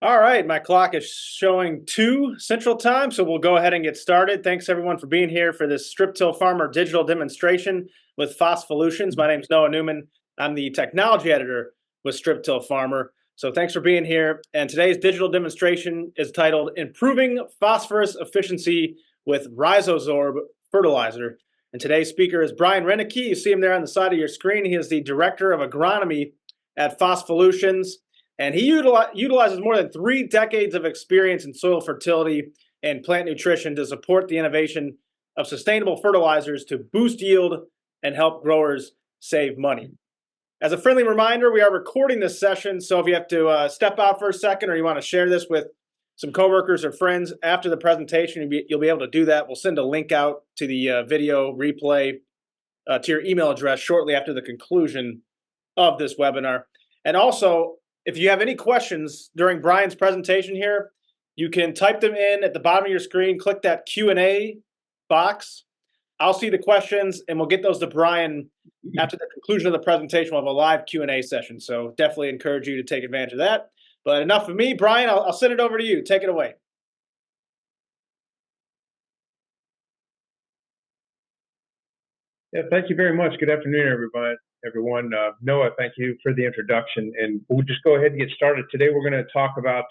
All right, my clock is showing 2 Central Time, so we'll go ahead and get started. Thanks everyone for being here for this Strip Till Farmer digital demonstration with Phospholutions. My name is Noah Newman. I'm the technology editor with Strip Till Farmer. So thanks for being here. And today's digital demonstration is titled Improving Phosphorus Efficiency with RhizoSorb Fertilizer. And today's speaker is Brian Renicky. You see him there on the side of your screen. He is the Director of Agronomy at Phospholutions. And he utilizes more than 3 decades of experience in soil fertility and plant nutrition to support the innovation of sustainable fertilizers to boost yield and help growers save money. As a friendly reminder, we are recording this session, so if you have to step out for a second or you want to share this with some coworkers or friends after the presentation, you'll be able to do that. We'll send a link out to the video replay to your email address shortly after the conclusion of this webinar. And also, if you have any questions during Brian's presentation here, you can type them in at the bottom of your screen, click that Q&A box. I'll see the questions and we'll get those to Brian after the conclusion of the presentation. We'll have a live Q&A session, so definitely encourage you to take advantage of that. But enough of me. Brian, I'll send it over to you. Take it away. Yeah, thank you very much. Good afternoon, everyone. Noah, thank you for the introduction. And we'll just go ahead and get started. Today, we're going to talk about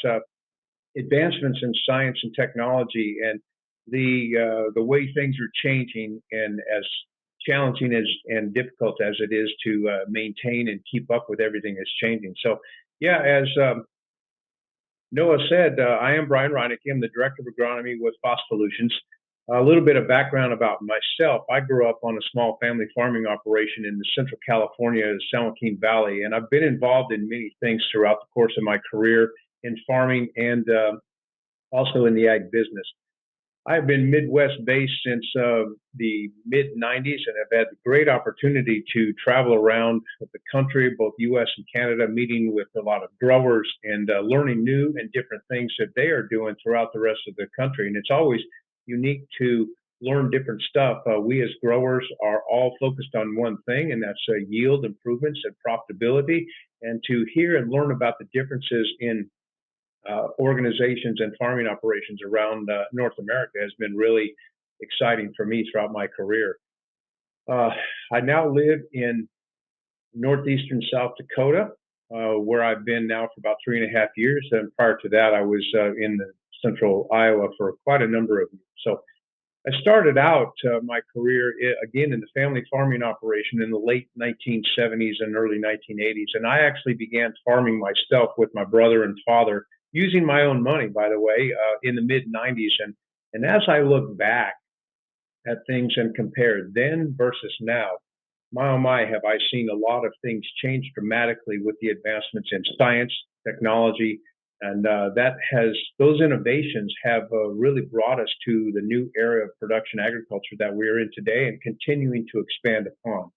advancements in science and technology and the way things are changing, and as challenging and difficult as it is to maintain and keep up with everything that's changing. So, yeah, as Noah said, I am Brian Reinecke. I'm the Director of Agronomy with Phospholutions. A little bit of background about myself. I grew up on a small family farming operation in the Central California, San Joaquin Valley, and I've been involved in many things throughout the course of my career in farming and also in the ag business. I've been Midwest-based since the mid-90s, and I've had the great opportunity to travel around the country, both U.S. and Canada, meeting with a lot of growers and learning new and different things that they are doing throughout the rest of the country. And it's always unique to learn different stuff. We as growers are all focused on one thing, and that's yield improvements and profitability. And to hear and learn about the differences in organizations and farming operations around North America has been really exciting for me throughout my career. I now live in northeastern South Dakota, where I've been now for about 3.5 years. And prior to that, I was in the central Iowa for quite a number of years. So I started out my career again in the family farming operation in the late 1970s and early 1980s. And I actually began farming myself with my brother and father, using my own money, by the way, in the mid 90s. And as I look back at things and compare then versus now, my oh my, have I seen a lot of things change dramatically with the advancements in science, technology, and those innovations have really brought us to the new era of production agriculture that we're in today and continuing to expand upon.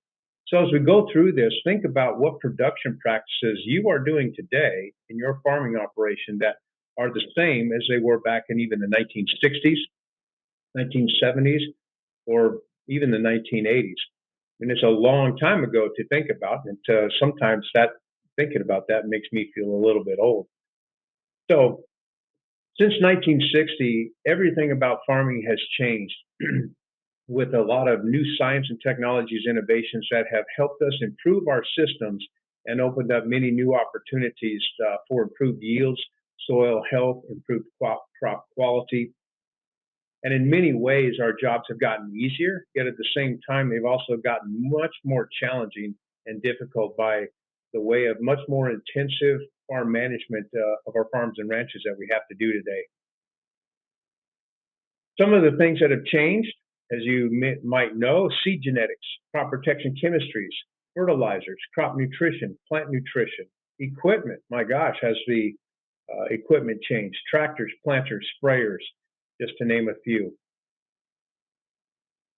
So as we go through this, think about what production practices you are doing today in your farming operation that are the same as they were back in even the 1960s, 1970s, or even the 1980s. And it's a long time ago to think about, and sometimes thinking about that makes me feel a little bit old. So since 1960, everything about farming has changed with a lot of new science and technologies innovations that have helped us improve our systems and opened up many new opportunities for improved yields, soil health, improved crop quality. And in many ways, our jobs have gotten easier, yet at the same time, they've also gotten much more challenging and difficult by the way of much more intensive farm management of our farms and ranches that we have to do today. Some of the things that have changed, as you might know, seed genetics, crop protection chemistries, fertilizers, crop nutrition, plant nutrition, equipment. My gosh, has the equipment changed? Tractors, planters, sprayers, just to name a few.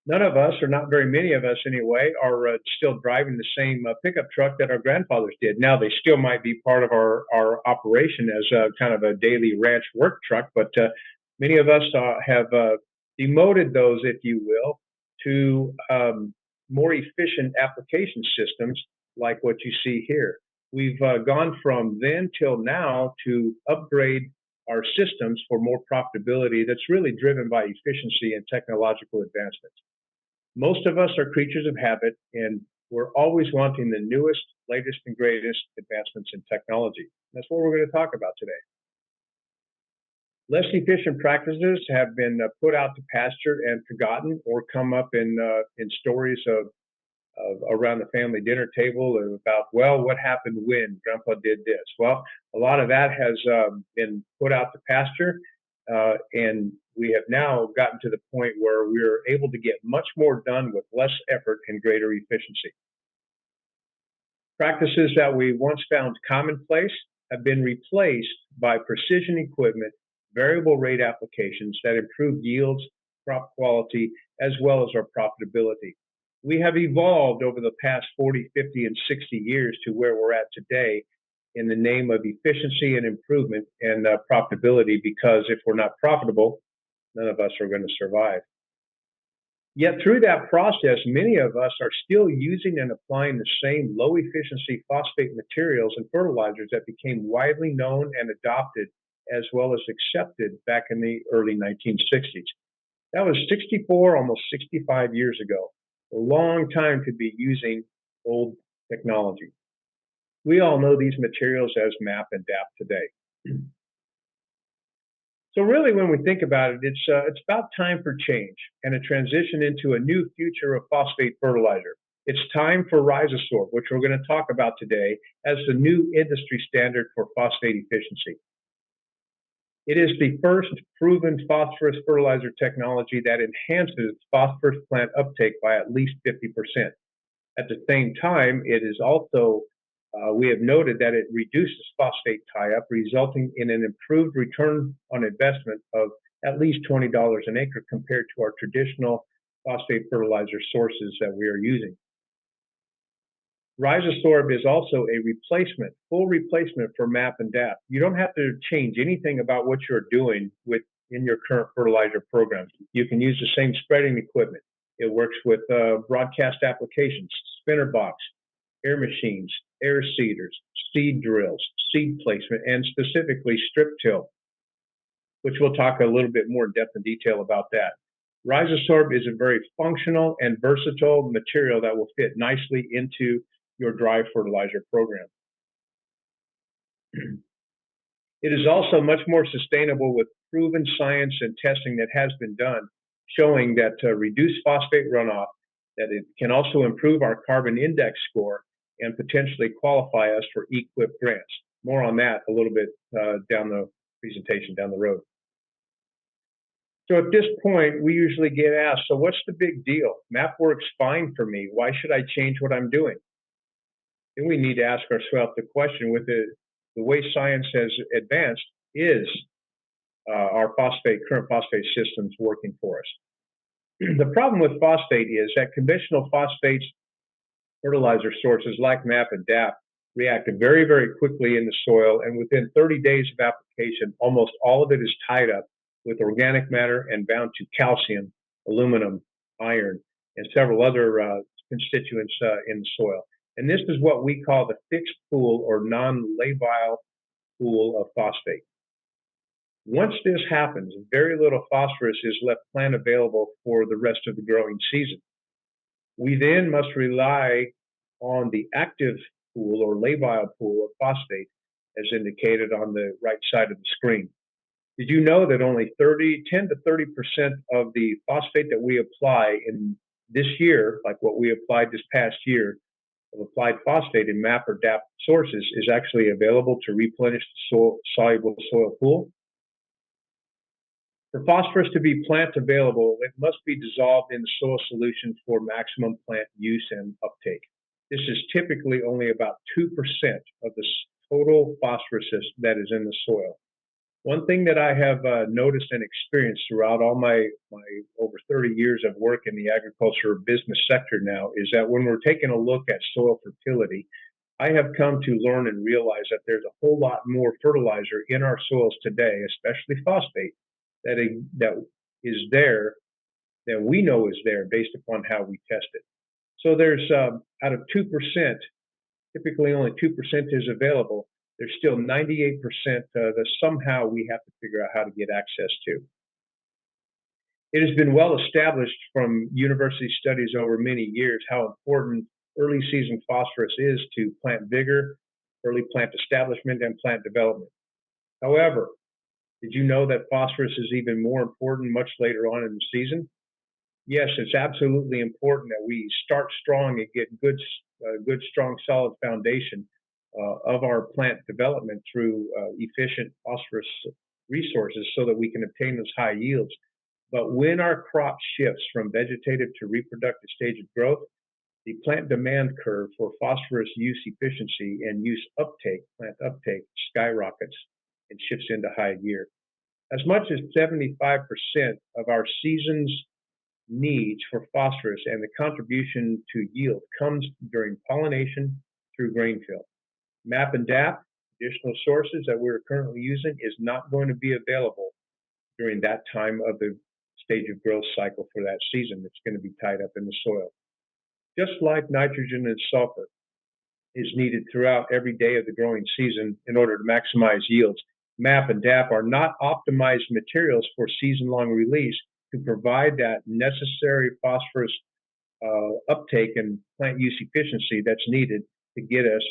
None of us, or not very many of us anyway, are still driving the same pickup truck that our grandfathers did. Now, they still might be part of our operation as kind of a daily ranch work truck, but many of us have demoted those, if you will, to more efficient application systems like what you see here. We've gone from then till now to upgrade our systems for more profitability that's really driven by efficiency and technological advancements. Most of us are creatures of habit, and we're always wanting the newest, latest, and greatest advancements in technology. That's what we're going to talk about today. Less efficient practices have been put out to pasture and forgotten, or come up in stories of around the family dinner table about, well, what happened when Grandpa did this? Well, a lot of that has been put out to pasture, and we have now gotten to the point where we're able to get much more done with less effort and greater efficiency. Practices that we once found commonplace have been replaced by precision equipment, variable rate applications that improve yields, crop quality, as well as our profitability. We have evolved over the past 40, 50, and 60 years to where we're at today in the name of efficiency and improvement and profitability, because if we're not profitable, none of us are going to survive. Yet through that process, many of us are still using and applying the same low efficiency phosphate materials and fertilizers that became widely known and adopted as well as accepted back in the early 1960s. That was 64, almost 65 years ago. A long time to be using old technology. We all know these materials as MAP and DAP today. So really, when we think about it, it's about time for change and a transition into a new future of phosphate fertilizer. It's time for RhizoSorb, which we're going to talk about today, as the new industry standard for phosphate efficiency. It is the first proven phosphorus fertilizer technology that enhances phosphorus plant uptake by at least 50%. At the same time, it is also, we have noted that it reduces phosphate tie-up, resulting in an improved return on investment of at least $20 an acre compared to our traditional phosphate fertilizer sources that we are using. RhizoSorb is also a replacement, full replacement for MAP and DAP. You don't have to change anything about what you're doing in your current fertilizer program. You can use the same spreading equipment. It works with broadcast applications, spinner box, air machines, air seeders, seed drills, seed placement, and specifically strip-till, which we'll talk a little bit more in depth and detail about that. RhizoSorb is a very functional and versatile material that will fit nicely into your dry fertilizer program. It is also much more sustainable with proven science and testing that has been done, showing that reduced phosphate runoff, that it can also improve our carbon index score and potentially qualify us for EQIP grants. More on that a little bit down the presentation down the road. So at this point, we usually get asked, so what's the big deal? MAP works fine for me. Why should I change what I'm doing? Then we need to ask ourselves the question, with the way science has advanced, is our current phosphate systems working for us? The problem with phosphate is that conventional phosphate fertilizer sources like MAP and DAP react very, very quickly in the soil, and within 30 days of application, almost all of it is tied up with organic matter and bound to calcium, aluminum, iron, and several other constituents in the soil. And this is what we call the fixed pool or non-labile pool of phosphate. Once this happens, very little phosphorus is left plant available for the rest of the growing season. We then must rely on the active pool or labile pool of phosphate, as indicated on the right side of the screen. Did you know that only 10 to 30% of the phosphate that we apply in this year, like what we applied this past year, of applied phosphate in MAP or DAP sources, is actually available to replenish the soluble soil pool? For phosphorus to be plant available, it must be dissolved in the soil solution for maximum plant use and uptake. This is typically only about 2% of the total phosphorus that is in the soil. One thing that I have noticed and experienced throughout all my over 30 years of work in the agriculture business sector now is that when we're taking a look at soil fertility, I have come to learn and realize that there's a whole lot more fertilizer in our soils today, especially phosphate, that is there, that we know is there based upon how we test it. So there's out of 2% typically only 2% is available, there's still 98% that somehow we have to figure out how to get access to. It has been well established from university studies over many years how important early season phosphorus is to plant vigor, early plant establishment, and plant development. However, did you know that phosphorus is even more important much later on in the season? Yes, it's absolutely important that we start strong and get good, strong, solid foundation of our plant development through efficient phosphorus resources so that we can obtain those high yields. But when our crop shifts from vegetative to reproductive stage of growth, the plant demand curve for phosphorus use efficiency and use uptake, plant uptake, skyrockets and shifts into high gear. As much as 75% of our season's needs for phosphorus and the contribution to yield comes during pollination through grain fill. MAP and DAP, additional sources that we're currently using, is not going to be available during that time of the stage of growth cycle for that season. It's going to be tied up in the soil. Just like nitrogen and sulfur is needed throughout every day of the growing season in order to maximize yields, MAP and DAP are not optimized materials for season-long release to provide that necessary phosphorus uptake and plant use efficiency that's needed to get us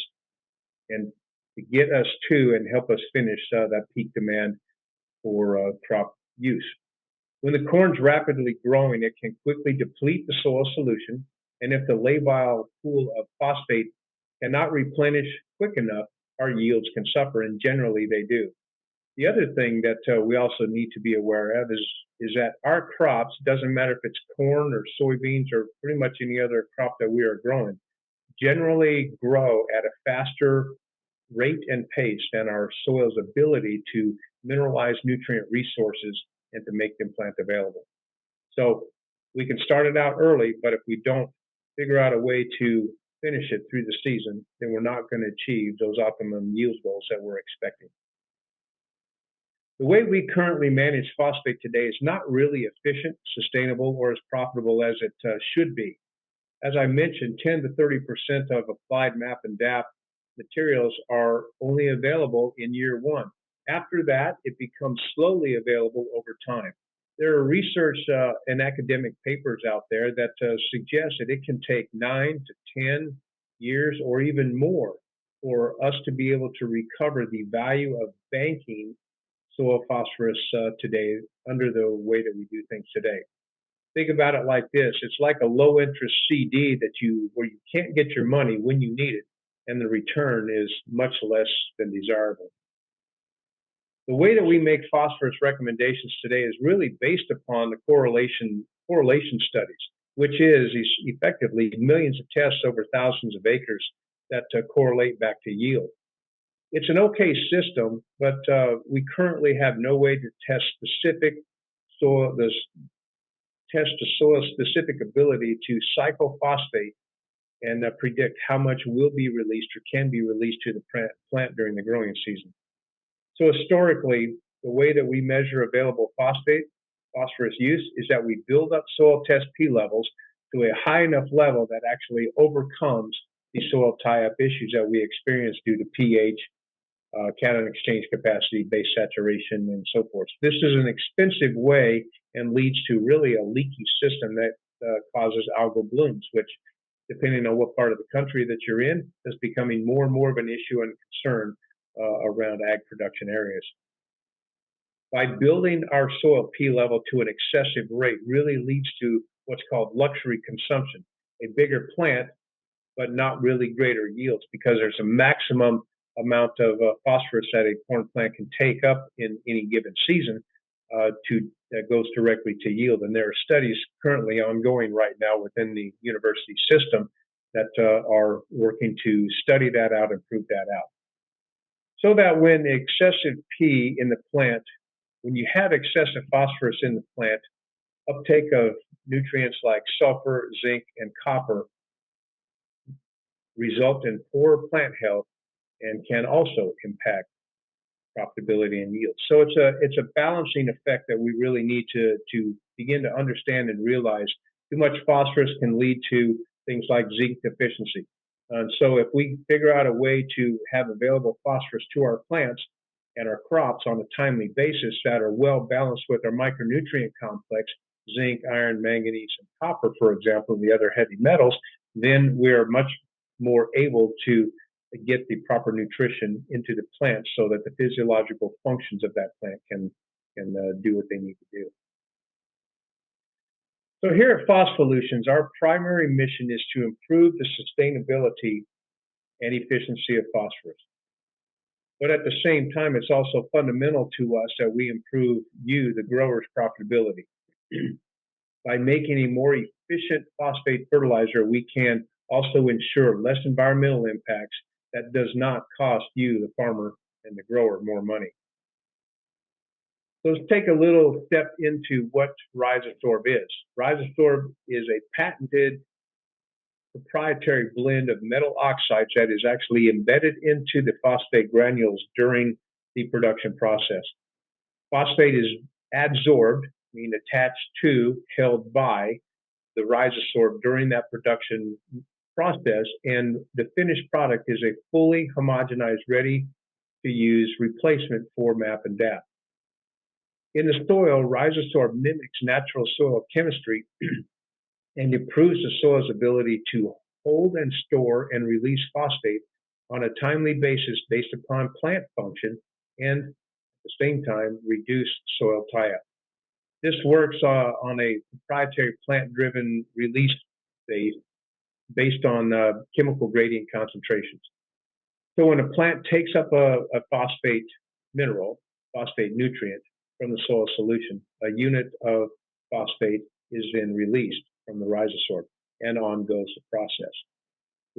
to and help us finish that peak demand for crop use. When the corn's rapidly growing, it can quickly deplete the soil solution, and if the labile pool of phosphate cannot replenish quick enough, our yields can suffer, and generally they do. The other thing that we also need to be aware of is that our crops, doesn't matter if it's corn or soybeans or pretty much any other crop that we are growing, generally grow at a faster rate and pace than our soil's ability to mineralize nutrient resources and to make them plant available. So we can start it out early, but if we don't figure out a way to finish it through the season, then we're not going to achieve those optimum yield goals that we're expecting. The way we currently manage phosphate today is not really efficient, sustainable, or as profitable as it should be. As I mentioned, 10 to 30% of applied MAP and DAP materials are only available in year one. After that, it becomes slowly available over time. There are research and academic papers out there that suggest that it can take 9 to 10 years or even more for us to be able to recover the value of banking soil phosphorus today under the way that we do things today. Think about it like this. It's like a low interest CD where you can't get your money when you need it, and the return is much less than desirable. The way that we make phosphorus recommendations today is really based upon the correlation studies, which is effectively millions of tests over thousands of acres that correlate back to yield. It's an okay system, but we currently have no way to test the soil-specific ability to cycle phosphate and predict how much will be released or can be released to the plant during the growing season. So historically, the way that we measure available phosphorus use, is that we build up soil test P levels to a high enough level that actually overcomes the soil tie-up issues that we experience due to pH, cation exchange capacity, base saturation, and so forth. This is an expensive way and leads to really a leaky system that causes algal blooms, which, depending on what part of the country that you're in, is becoming more and more of an issue and concern around ag production areas. By building our soil P level to an excessive rate really leads to what's called luxury consumption, a bigger plant, but not really greater yields, because there's a maximum amount of phosphorus that a corn plant can take up in any given season that goes directly to yield. And there are studies currently ongoing right now within the university system that are working to study that out and prove that out. So that when excessive P in the plant, when you have excessive phosphorus in the plant, uptake of nutrients like sulfur, zinc, and copper result in poor plant health and can also impact profitability and yield. So it's a balancing effect that we really need to begin to understand and realize. Too much phosphorus can lead to things like zinc deficiency. So if we figure out a way to have available phosphorus to our plants and our crops on a timely basis that are well balanced with our micronutrient complex, zinc, iron, manganese, and copper, for example, and the other heavy metals, then we're much more able to get the proper nutrition into the plant so that the physiological functions of that plant can do what they need to do. So here at Phospholutions, our primary mission is to improve the sustainability and efficiency of phosphorus. But at the same time, it's also fundamental to us that we improve you, the grower's profitability. By making a more efficient phosphate fertilizer, we can also ensure less environmental impacts that does not cost you, the farmer and the grower, more money. So let's take a little step into what RhizoSorb is. RhizoSorb is a patented proprietary blend of metal oxides that is actually embedded into the phosphate granules during the production process. Phosphate is adsorbed, meaning attached to, held by the RhizoSorb during that production process, and the finished product is a fully homogenized, ready-to-use replacement for MAP and DAP. In the soil, RhizoSorb mimics natural soil chemistry and improves the soil's ability to hold and store and release phosphate on a timely basis based upon plant function and at the same time reduce soil tie-up. This works on a proprietary plant-driven release based on chemical gradient concentrations. So when a plant takes up a phosphate mineral, phosphate nutrient from the soil solution, a unit of phosphate is then released from the RhizoSorb, and on goes the process.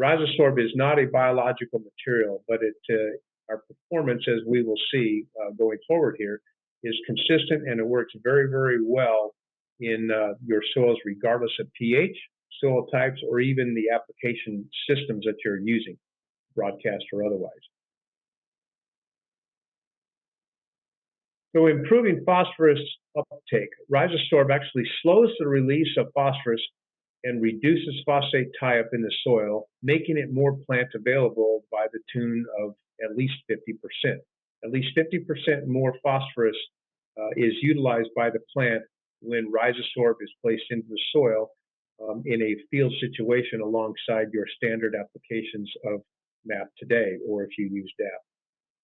RhizoSorb is not a biological material, but our performance, as we will see going forward here, is consistent, and it works very, very well in your soils, regardless of pH, soil types, or even the application systems that you're using, broadcast or otherwise. So improving phosphorus uptake, RhizoSorb actually slows the release of phosphorus and reduces phosphate tie-up in the soil, making it more plant available by the tune of at least 50%. At least 50% more phosphorus is utilized by the plant when RhizoSorb is placed into the soil in a field situation alongside your standard applications of MAP today, or if you use DAP.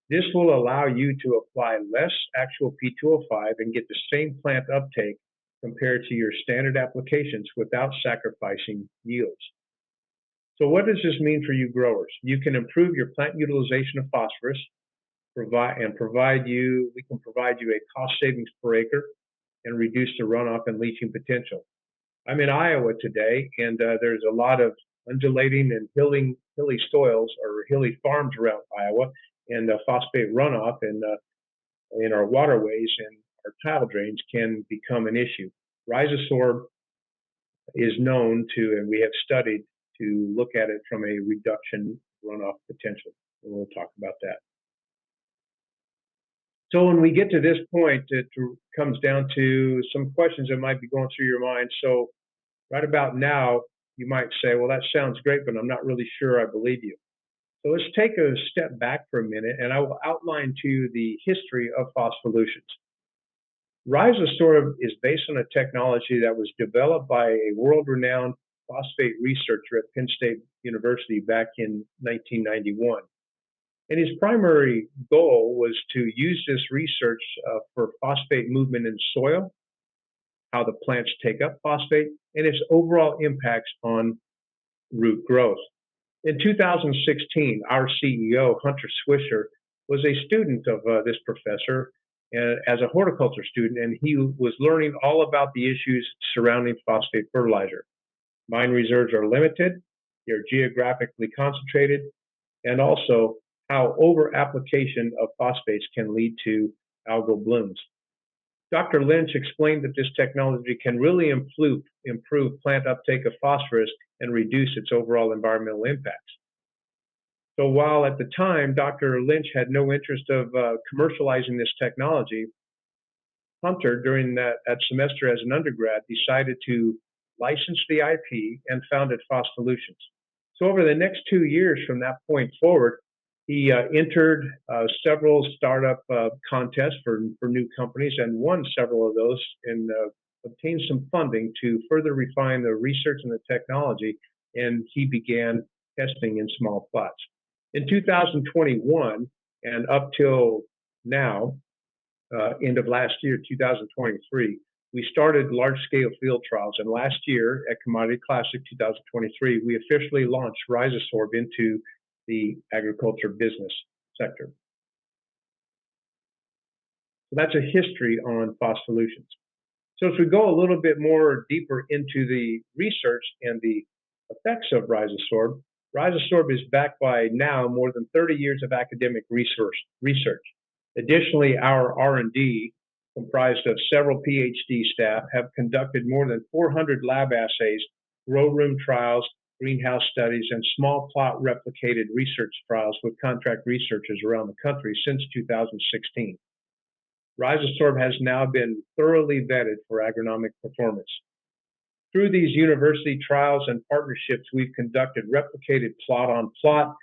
This will allow you to apply less actual P2O5 and get the same plant uptake compared to your standard applications without sacrificing yields. So what does this mean for you growers? You can improve your plant utilization of phosphorus, we can provide you a cost savings per acre and reduce the runoff and leaching potential. I'm in Iowa today, and there's a lot of undulating and hilly soils or hilly farms around Iowa, and phosphate runoff in our waterways and our tile drains can become an issue. RhizoSorb is known to, and we have studied to look at it from a reduction runoff potential, and we'll talk about that. So when we get to this point, it comes down to some questions that might be going through your mind. So right about now, you might say, well, that sounds great, but I'm not really sure I believe you. So let's take a step back for a minute, and I will outline to you the history of Phospholutions. RhizoSorb is based on a technology that was developed by a world-renowned phosphate researcher at Penn State University back in 1991. And his primary goal was to use this research for phosphate movement in soil, how the plants take up phosphate, and its overall impacts on root growth. In 2016, our CEO, Hunter Swisher, was a student of this professor as a horticulture student, and he was learning all about the issues surrounding phosphate fertilizer. Mine reserves are limited, they're geographically concentrated, and also how over-application of phosphates can lead to algal blooms. Dr. Lynch explained that this technology can really improve plant uptake of phosphorus and reduce its overall environmental impacts. So while at the time Dr. Lynch had no interest of commercializing this technology, Hunter, during that semester as an undergrad, decided to license the IP and founded Phospholutions. So over the next 2 years from that point forward, he entered several startup contests for new companies and won several of those and obtained some funding to further refine the research and the technology, and he began testing in small plots. In 2021 and up till now, end of last year, 2023, we started large-scale field trials, and last year at Commodity Classic 2023, we officially launched RhizoSorb into the agriculture business sector. So that's a history on Phospholutions. So as we go a little bit more deeper into the research and the effects of RhizoSorb, RhizoSorb is backed by now more than 30 years of academic research. Additionally, our R&D, comprised of several PhD staff, have conducted more than 400 lab assays, grow room trials, greenhouse studies, and small plot replicated research trials with contract researchers around the country since 2016. RhizoSorb has now been thoroughly vetted for agronomic performance. Through these university trials and partnerships, we've conducted replicated plot-on-plot,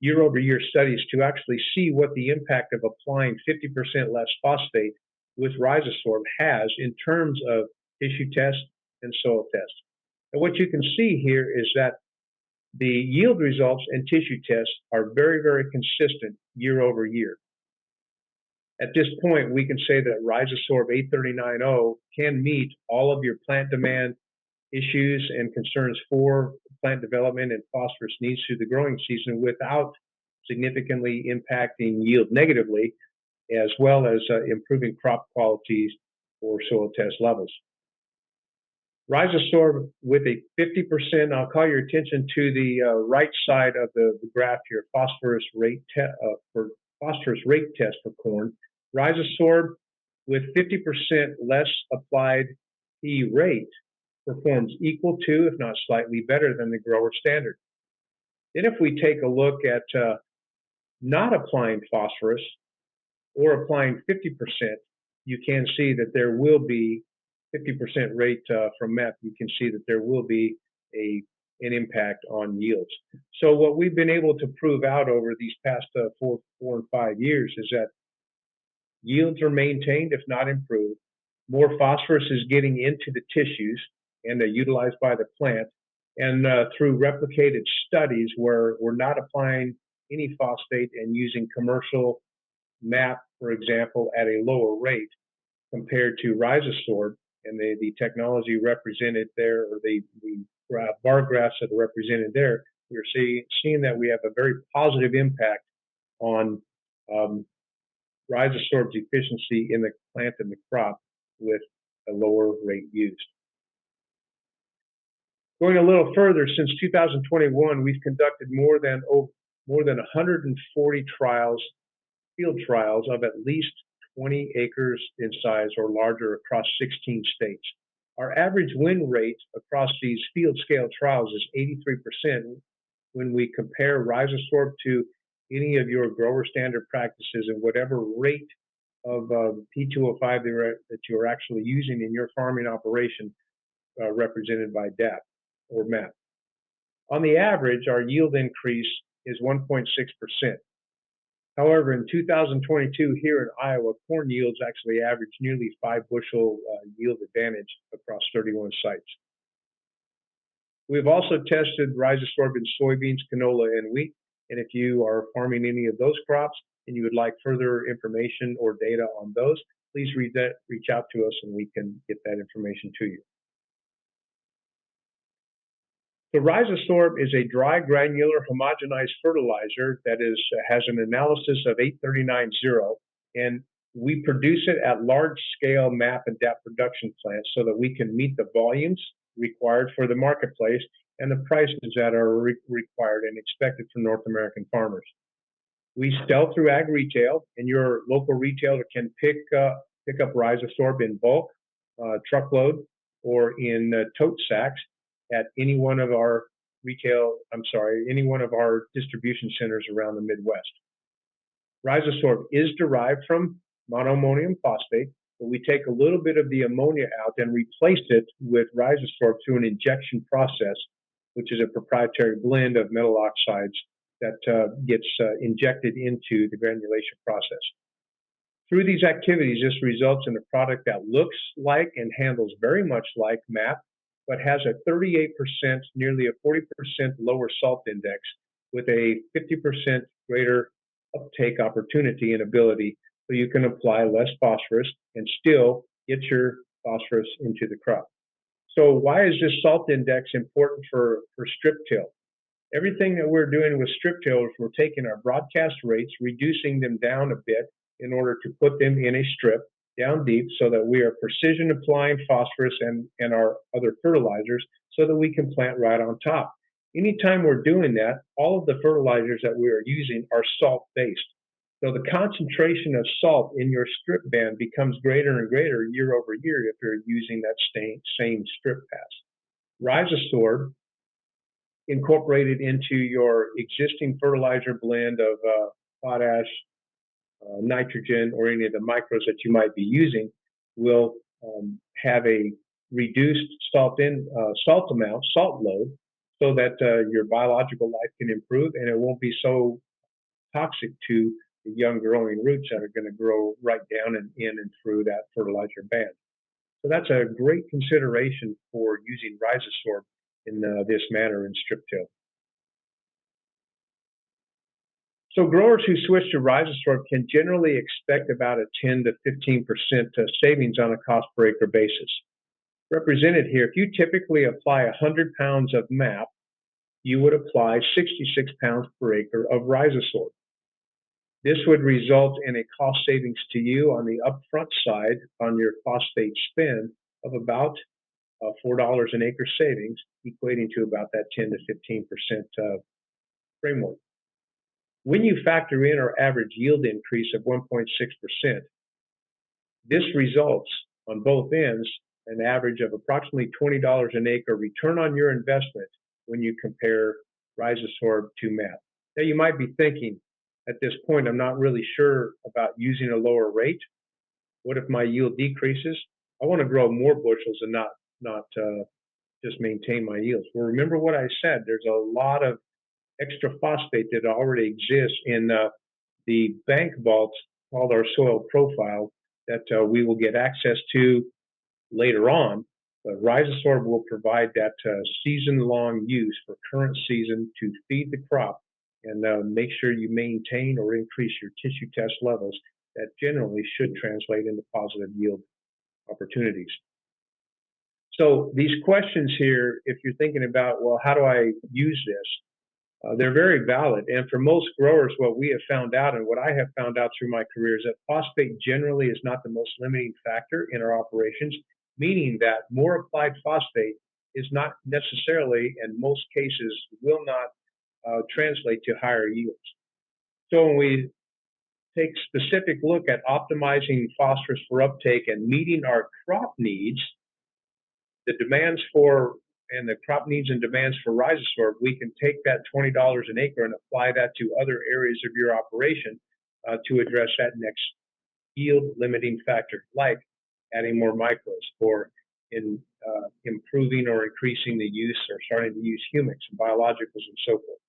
year-over-year studies to actually see what the impact of applying 50% less phosphate with RhizoSorb has in terms of tissue tests and soil tests. And what you can see here is that the yield results and tissue tests are very, very consistent year over year. At this point, we can say that RhizoSorb 839.0 can meet all of your plant demand issues and concerns for plant development and phosphorus needs through the growing season without significantly impacting yield negatively, as well as improving crop qualities or soil test levels. RhizoSorb with a 50%, I'll call your attention to the right side of the graph here, phosphorus rate test for corn. RhizoSorb with 50% less applied P rate performs equal to, if not slightly better than the grower standard. Then if we take a look at not applying phosphorus or applying 50%, you can see that there will be 50% rate from MEP, you can see that there will be an impact on yields. So what we've been able to prove out over these past 4 and 5 years is that yields are maintained, if not improved. More phosphorus is getting into the tissues and utilized by the plant. And through replicated studies where we're not applying any phosphate and using commercial MAP, for example, at a lower rate compared to RhizoSorb, and the technology represented there, or the bar graphs that are represented there, we're seeing that we have a very positive impact on RhizoSorb's efficiency in the plant and the crop with a lower rate used. Going a little further, since 2021, we've conducted more than 140 trials, field trials of at least 20 acres in size or larger across 16 states. Our average win rate across these field scale trials is 83% when we compare RhizoSorb to any of your grower standard practices and whatever rate of P2O5 that you're actually using in your farming operation represented by DAP or MAP. On the average, our yield increase is 1.6%. However, in 2022 here in Iowa, corn yields actually averaged nearly 5 bushel yield advantage across 31 sites. We've also tested RhizoSorb in soybeans, canola, and wheat. And if you are farming any of those crops and you would like further information or data on those, please reach out to us and we can get that information to you. The RhizoSorb is a dry, granular, homogenized fertilizer that has an analysis of 839.0, and we produce it at large-scale MAP and DAP production plants so that we can meet the volumes required for the marketplace and the prices that are required and expected from North American farmers. We sell through ag retail, and your local retailer can pick up RhizoSorb in bulk, truckload, or in tote sacks at any one of our any one of our distribution centers around the Midwest. RhizoSorb is derived from monoammonium phosphate, but we take a little bit of the ammonia out and replace it with RhizoSorb through an injection process which is a proprietary blend of metal oxides that gets injected into the granulation process. Through these activities, this results in a product that looks like and handles very much like MAP, but has a 38%, nearly a 40% lower salt index with a 50% greater uptake opportunity and ability, so you can apply less phosphorus and still get your phosphorus into the crop. So why is this salt index important for strip till? Everything that we're doing with strip till is we're taking our broadcast rates, reducing them down a bit in order to put them in a strip down deep so that we are precision applying phosphorus and our other fertilizers so that we can plant right on top. Anytime we're doing that, all of the fertilizers that we are using are salt-based. So the concentration of salt in your strip band becomes greater and greater year over year if you're using that same strip pass. RhizoSorb, incorporated into your existing fertilizer blend of potash, nitrogen, or any of the micros that you might be using, will have a reduced salt load, so that your biological life can improve and it won't be so toxic to the young growing roots that are going to grow right down and in and through that fertilizer band. So that's a great consideration for using RhizoSorb in this manner in strip till. So growers who switch to RhizoSorb can generally expect about a 10 to 15% savings on a cost per acre basis. Represented here, if you typically apply 100 pounds of MAP, you would apply 66 pounds per acre of RhizoSorb. This would result in a cost savings to you on the upfront side on your phosphate spend of about $4 an acre savings, equating to about that 10 to 15% framework. When you factor in our average yield increase of 1.6%, this results on both ends an average of approximately $20 an acre return on your investment when you compare RhizoSorb to MAP. Now you might be thinking, at this point, I'm not really sure about using a lower rate. What if my yield decreases? I want to grow more bushels and not just maintain my yields. Well, remember what I said. There's a lot of extra phosphate that already exists in the bank vaults called our soil profile that we will get access to later on. But RhizoSorb will provide that season-long use for current season to feed the crop and make sure you maintain or increase your tissue test levels that generally should translate into positive yield opportunities. So these questions here, if you're thinking about, well, how do I use this? They're very valid. And for most growers, what we have found out and what I have found out through my career is that phosphate generally is not the most limiting factor in our operations, meaning that more applied phosphate is not necessarily, in most cases, will not translate to higher yields. So when we take specific look at optimizing phosphorus for uptake and meeting our crop needs, the demands for and the crop needs and demands for RhizoSorb, we can take that $20 an acre and apply that to other areas of your operation to address that next yield limiting factor, like adding more micros or in improving or increasing the use or starting to use humics and biologicals and so forth.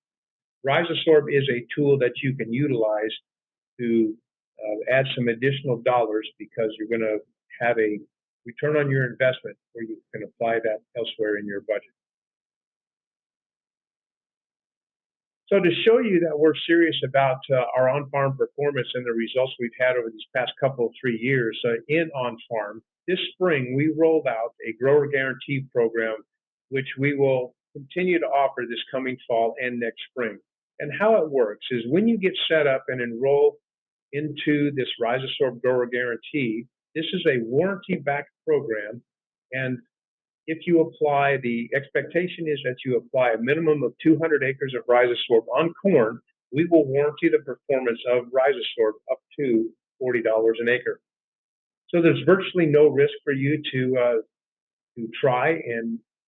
RhizoSorb is a tool that you can utilize to add some additional dollars because you're going to have a return on your investment where you can apply that elsewhere in your budget. So to show you that we're serious about our on-farm performance and the results we've had over these past couple of 3 years in on-farm, this spring we rolled out a Grower Guarantee program, which we will continue to offer this coming fall and next spring. And how it works is when you get set up and enroll into this RhizoSorb Grower Guarantee, this is a warranty-backed program, and if you apply, the expectation is that you apply a minimum of 200 acres of RhizoSorb on corn, we will warranty the performance of RhizoSorb up to $40 an acre. So there's virtually no risk for you to try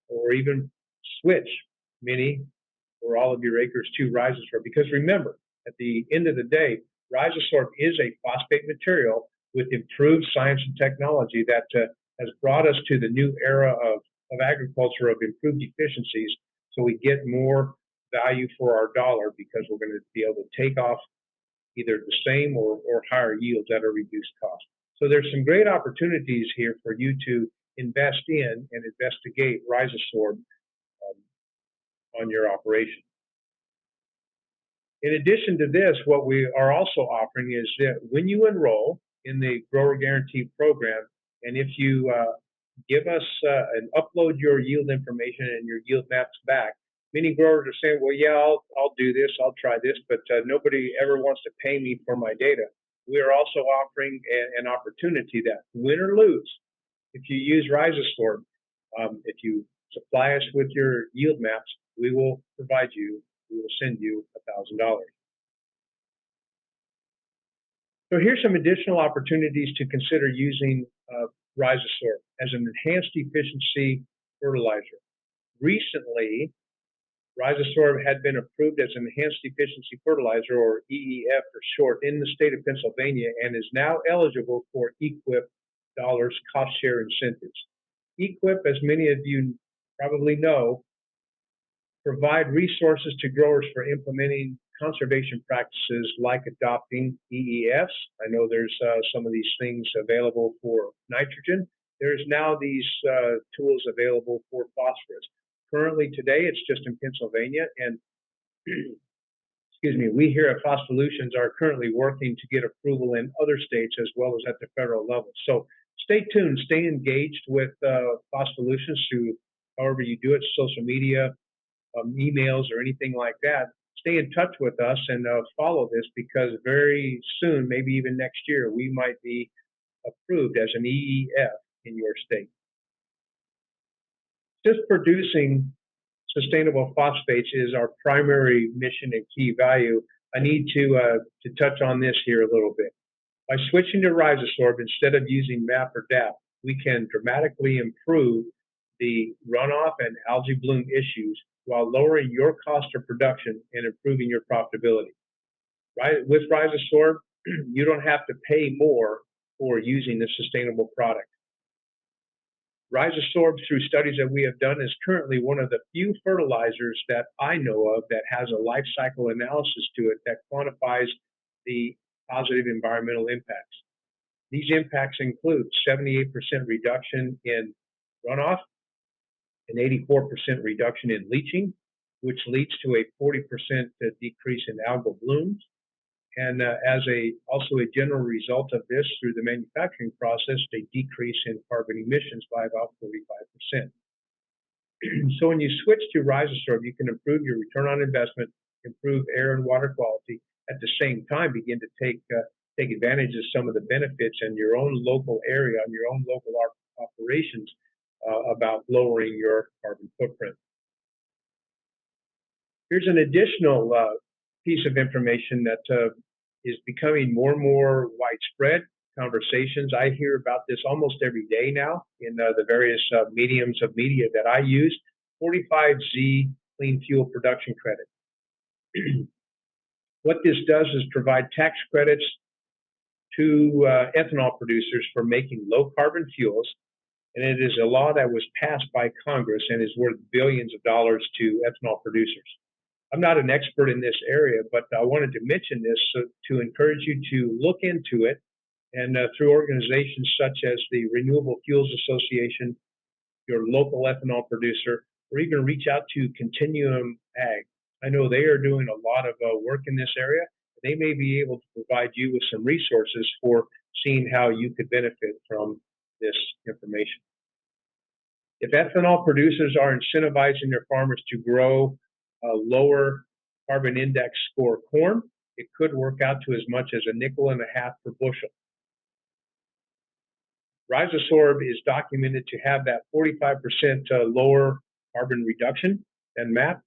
or even switch many or all of your acres to RhizoSorb, because remember, at the end of the day, RhizoSorb is a phosphate material with improved science and technology that has brought us to the new era of agriculture of improved efficiencies. So we get more value for our dollar because we're going to be able to take off either the same or higher yields at a reduced cost. So there's some great opportunities here for you to invest in and investigate RhizoSorb on your operation. In addition to this, what we are also offering is that when you enroll in the Grower Guarantee program, and if you give us and upload your yield information and your yield maps back, many growers are saying, well, yeah, I'll do this, I'll try this, but nobody ever wants to pay me for my data. We are also offering an opportunity that, win or lose, if you use RhizoSorb, if you supply us with your yield maps, we will send you $1,000. So here's some additional opportunities to consider using RhizoSorb as an enhanced efficiency fertilizer. Recently, RhizoSorb had been approved as an enhanced efficiency fertilizer, or EEF for short, in the state of Pennsylvania, and is now eligible for EQIP dollars cost share incentives. EQIP, as many of you probably know, provide resources to growers for implementing conservation practices like adopting EEFs. I know there's some of these things available for nitrogen. There's now these tools available for phosphorus. Currently today, it's just in Pennsylvania, and excuse me, we here at Phosphollutions are currently working to get approval in other states as well as at the federal level. So stay tuned, stay engaged with Phosphollutions through however you do it, social media, emails, or anything like that. Stay in touch with us and follow this, because very soon, maybe even next year, we might be approved as an EEF in your state. Just producing sustainable phosphates is our primary mission and key value. I need to touch on this here a little bit. By switching to RhizoSorb instead of using MAP or DAP, we can dramatically improve the runoff and algae bloom issues while lowering your cost of production and improving your profitability. Right? With RhizoSorb, you don't have to pay more for using this sustainable product. RhizoSorb, through studies that we have done, is currently one of the few fertilizers that I know of that has a life cycle analysis to it that quantifies the positive environmental impacts. These impacts include 78% reduction in runoff, an 84% reduction in leaching, which leads to a 40% decrease in algal blooms. And also a general result of this through the manufacturing process, a decrease in carbon emissions by about 45%. So when you switch to RhizoSorb, you can improve your return on investment, improve air and water quality, at the same time begin to take advantage of some of the benefits in your own local area, on your own local operations, about lowering your carbon footprint. Here's an additional piece of information that is becoming more and more widespread conversations. I hear about this almost every day now in the various mediums of media that I use. 45Z clean fuel production credit. What this does is provide tax credits to ethanol producers for making low carbon fuels. And it is a law that was passed by Congress and is worth billions of dollars to ethanol producers. I'm not an expert in this area, but I wanted to mention this to encourage you to look into it, and through organizations such as the Renewable Fuels Association, your local ethanol producer, or even reach out to Continuum Ag. I know they are doing a lot of work in this area. They may be able to provide you with some resources for seeing how you could benefit from this information. If ethanol producers are incentivizing their farmers to grow lower carbon index score corn, it could work out to as much as $0.50 per bushel. RhizoSorb is documented to have that 45% lower carbon reduction than MAP,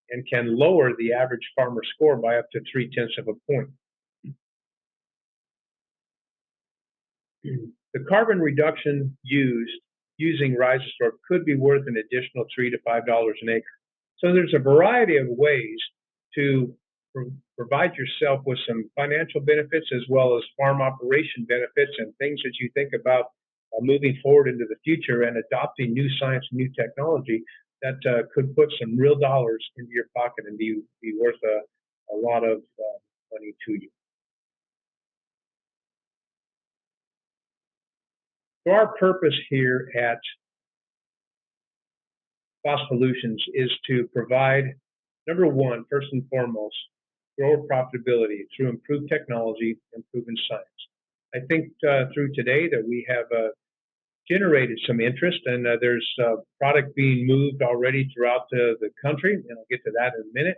and can lower the average farmer score by up to 0.3 of a point. The carbon reduction using RhizoSorb could be worth an additional $3 to $5 an acre. So there's a variety of ways to provide yourself with some financial benefits as well as farm operation benefits and things that you think about moving forward into the future and adopting new science and new technology that could put some real dollars into your pocket and be worth a lot of money to you. So our purpose here at Phospholutions is to provide, number one, first and foremost, grower profitability through improved technology and proven science. I think through today that we have generated some interest, and there's product being moved already throughout the country, and I'll get to that in a minute.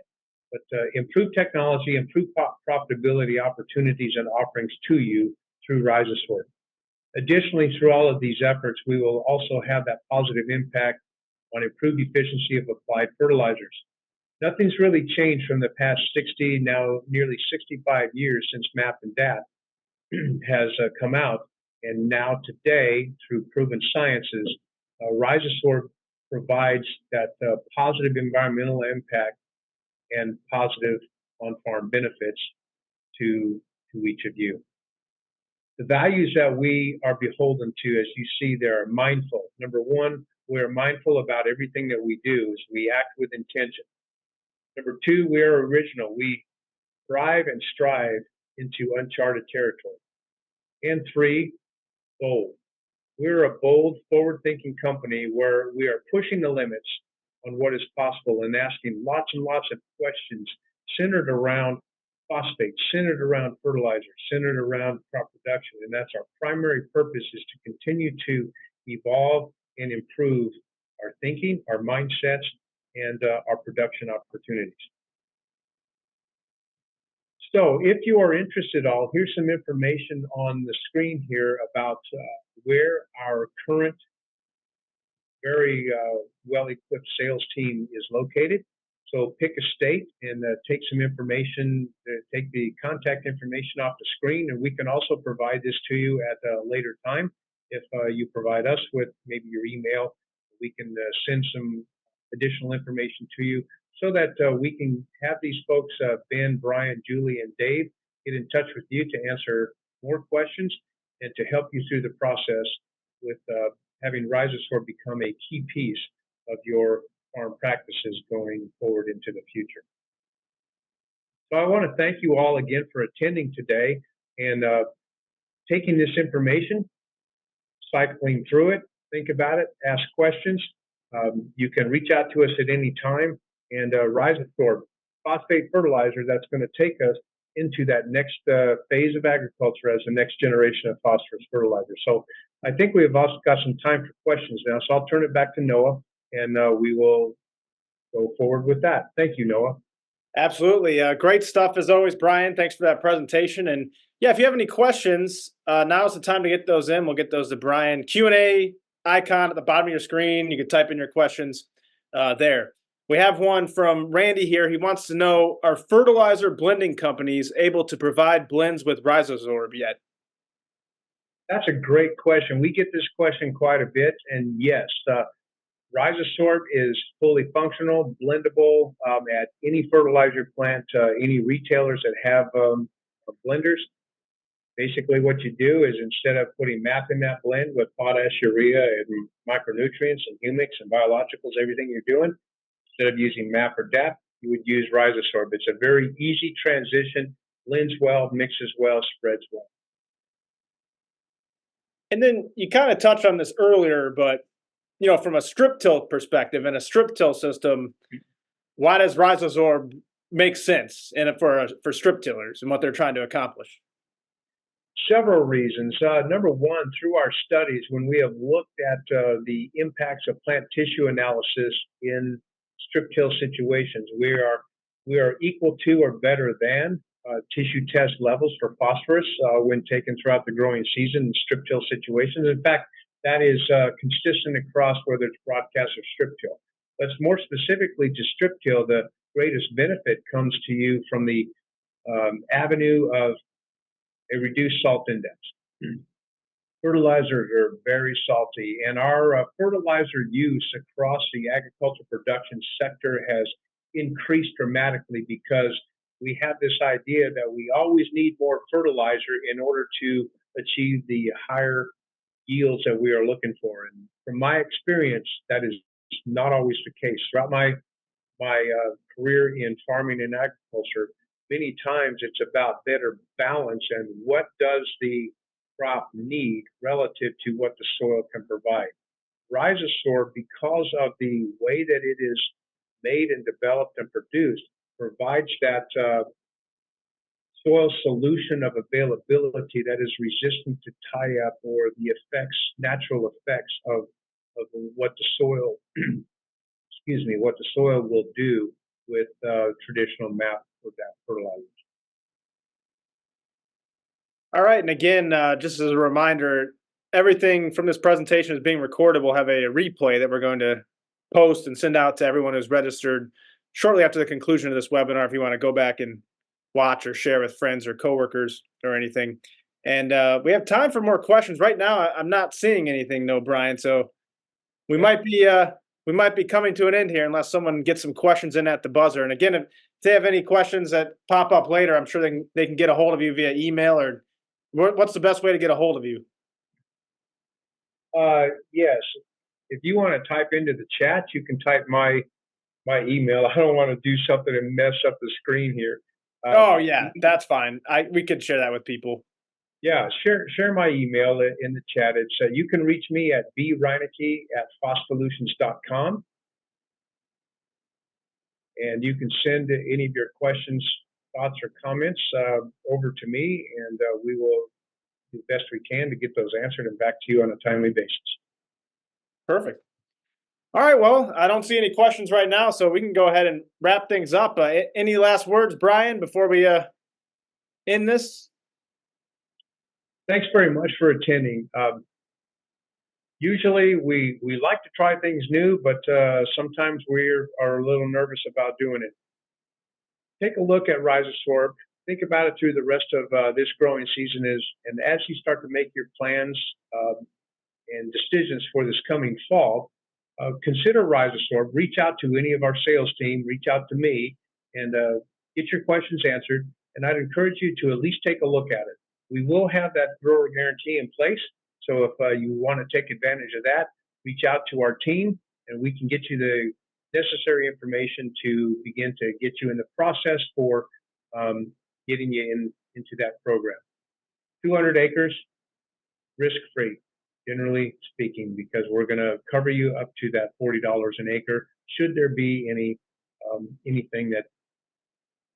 But improved technology, improved profitability opportunities and offerings to you through RhizoSorb. Additionally, through all of these efforts, we will also have that positive impact on improved efficiency of applied fertilizers. Nothing's really changed from the past 60, now nearly 65 years since MAP and DAT has come out. And now today, through proven sciences, RhizoSorb provides that positive environmental impact and positive on-farm benefits to each of you. The values that we are beholden to, as you see there, are mindful. Number one, we're mindful about everything that we do as we act with intention. Number two, we are original. We thrive and strive into uncharted territory. And three, bold. We're a bold, forward-thinking company where we are pushing the limits on what is possible and asking lots and lots of questions centered around phosphate, centered around fertilizer, centered around crop production. And that's our primary purpose, is to continue to evolve and improve our thinking, our mindsets, and our production opportunities. So if you are interested at all, here's some information on the screen here about where our current very well-equipped sales team is located. So pick a state and take some information, take the contact information off the screen, and we can also provide this to you at a later time. If you provide us with maybe your email, we can send some additional information to you so that we can have these folks, Ben, Brian, Julie, and Dave, get in touch with you to answer more questions and to help you through the process with having RhizoSorb become a key piece of your farm practices going forward into the future. So I want to thank you all again for attending today and taking this information, cycling through it, think about it, ask questions. You can reach out to us at any time, and RhizoSorb, phosphate fertilizer, that's going to take us into that next phase of agriculture as the next generation of phosphorus fertilizer. So I think we've also got some time for questions now, so I'll turn it back to Noah, and we will go forward with that. Thank you, Noah. Absolutely. Great stuff as always, Brian. Thanks for that presentation. And yeah, if you have any questions, now's the time to get those in. We'll get those to Brian. Q&A icon at the bottom of your screen. You can type in your questions there. We have one from Randy here. He wants to know, are fertilizer blending companies able to provide blends with RhizoSorb yet? That's a great question. We get this question quite a bit, and yes, RhizoSorb is fully functional, blendable at any fertilizer plant, any retailers that have blenders. Basically, what you do is instead of putting MAP in that blend with potash, urea, and micronutrients and humics and biologicals, everything you're doing, instead of using MAP or DAP, you would use RhizoSorb. It's a very easy transition, blends well, mixes well, spreads well. And then you kind of touched on this earlier, but you know, from a strip till perspective and a strip till system, why does RhizoSorb make sense for strip tillers and what they're trying to accomplish? Several reasons. Number one, through our studies, when we have looked at the impacts of plant tissue analysis in strip till situations, we are equal to or better than tissue test levels for phosphorus when taken throughout the growing season in strip till situations. In fact, that is consistent across whether it's broadcast or strip till. But more specifically to strip till, the greatest benefit comes to you from the avenue of a reduced salt index. Fertilizers are very salty, and our fertilizer use across the agricultural production sector has increased dramatically because we have this idea that we always need more fertilizer in order to achieve the higher yields that we are looking for. And from my experience, that is It's not always the case. Throughout my career in farming and agriculture, many times it's about better balance and what does the crop need relative to what the soil can provide. RhizoSorb, because of the way that it is made and developed and produced, provides that soil solution of availability that is resistant to tie up or the effects, natural effects of what the soil, excuse me, what the soil will do with traditional MAP or DAP fertilizers. All right, and again, just as a reminder, everything from this presentation is being recorded. We'll have a replay that we're going to post and send out to everyone who's registered shortly after the conclusion of this webinar if you want to go back and watch or share with friends or coworkers or anything. And we have time for more questions. Right now, I'm not seeing anything, though, Brian. So we might be coming to an end here unless someone gets some questions in at the buzzer. And again, if they have any questions that pop up later, I'm sure they can get a hold of you via email. Or what's the best way to get a hold of you? Yes, if you want to type into the chat, you can type my email. I don't want to do something and mess up the screen here. Oh yeah, that's fine. We could share that with people. Yeah, share my email in the chat. It's you can reach me at breineke@phospholutions.com, and you can send any of your questions, thoughts, or comments over to me, and we will do the best we can to get those answered and back to you on a timely basis. Perfect. All right, well, I don't see any questions right now, so we can go ahead and wrap things up. Any last words, Brian, before we end this? Thanks very much for attending. Usually we like to try things new, but sometimes we are a little nervous about doing it. Take a look at RhizoSorb. Think about it through the rest of this growing season, and as you start to make your plans and decisions for this coming fall, consider RhizoSorb. Reach out to any of our sales team, reach out to me, and get your questions answered. And I'd encourage you to at least take a look at it. We will have that grower guarantee in place. So if you want to take advantage of that, reach out to our team and we can get you the necessary information to begin to get you in the process for getting you into that program. 200 acres, risk-free, generally speaking, because we're going to cover you up to that $40 an acre. Should there be anything that,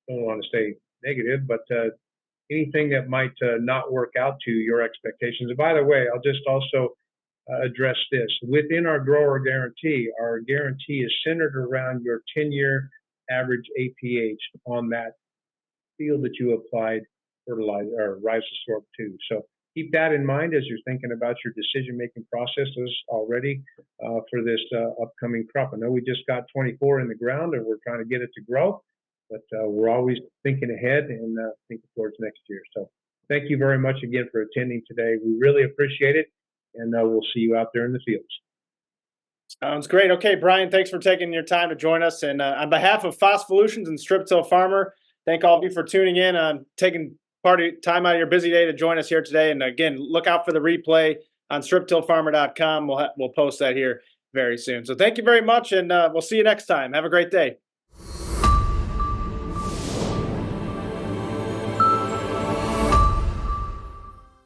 I don't want to say negative, but anything that might not work out to your expectations. And by the way, I'll just also address this. Within our grower guarantee, our guarantee is centered around your 10-year average APH on that field that you applied fertilizer or RhizoSorb to. So keep that in mind as you're thinking about your decision-making processes already for this upcoming crop. I know we just got 24 in the ground and we're trying to get it to grow, but we're always thinking ahead and thinking towards next year. So thank you very much again for attending today. We really appreciate it, and we'll see you out there in the fields. Sounds great. Okay, Brian, thanks for taking your time to join us. And on behalf of Phospholutions and Strip-Till Farmer, thank all of you for tuning in, taking time out of your busy day to join us here today. And again, look out for the replay on strip-tillfarmer.com. We'll post that here very soon. So thank you very much, and we'll see you next time. Have a great day.